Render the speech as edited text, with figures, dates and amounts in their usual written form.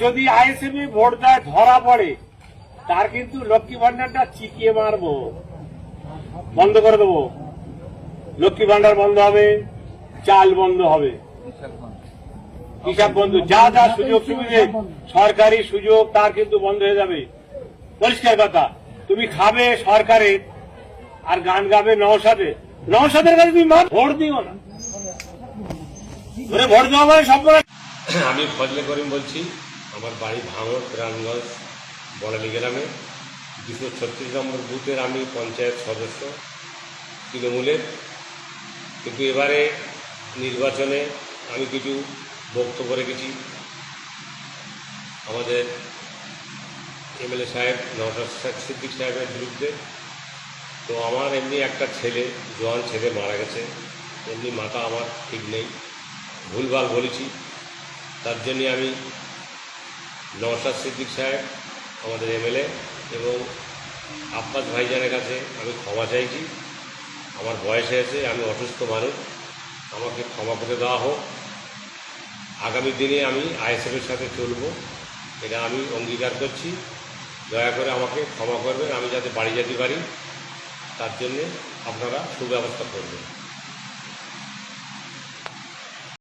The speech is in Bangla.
যদি আইএসএফ ভোট দেয় ধরা পড়ে তার কিন্তু লক্ষ্মী ভান্ডারটা চিকিয়ে মারবো, বন্ধ করে দেবো। লক্ষ্মী ভান্ডার বন্ধ হবে, চাল বন্ধ হবে, কৃষক বন্ধু যা যা সুযোগ সুবিধে সরকারি সুযোগ তার কিন্তু বন্ধ হয়ে যাবে। পরিষ্কার কথা, তুমি খাবে সরকারের আর গান গাবে নওশাদের কাছে তুমি ভোট দিও না, ভোট দেওয়া মানে সব। আমি ফজলে করিম বলছি, আমার বাড়ি ভাঙড় রানগঞ্জ বড়ালি গ্রামে 236 নম্বর বুথের আমি পঞ্চায়েত সদস্য তৃণমূলের। কিন্তু এবারে নির্বাচনে আমি কিছু বক্তব্য রেখেছি আমাদের এমএলএ সাহেব নওশাদ সিদ্দিক সাহেবের বিরুদ্ধে। তো আমার এমনি একটা ছেলে, জোয়ান ছেলে মারা গেছে, এমনি মাথা আমার ঠিক নেই, ভুলভাল বলেছি। তার জন্যে আমি নওশাদ সিদ্দিক সাহেব আমাদের এমএলএ এবং আব্বাস ভাইজানের কাছে আমি ক্ষমা চাইছি। আমার বয়স হয়েছে, আমি অসুস্থ মানুষ, আমাকে ক্ষমা করে দেওয়া হোক। আগামী দিনে আমি আইএসএফের সাথে চলব, এটা আমি অঙ্গীকার করছি। দয়া করে আমাকে ক্ষমা করবেন, আমি যাতে বাড়ি যেতে পারি তার জন্যে আপনারা সুব্যবস্থা করবেন।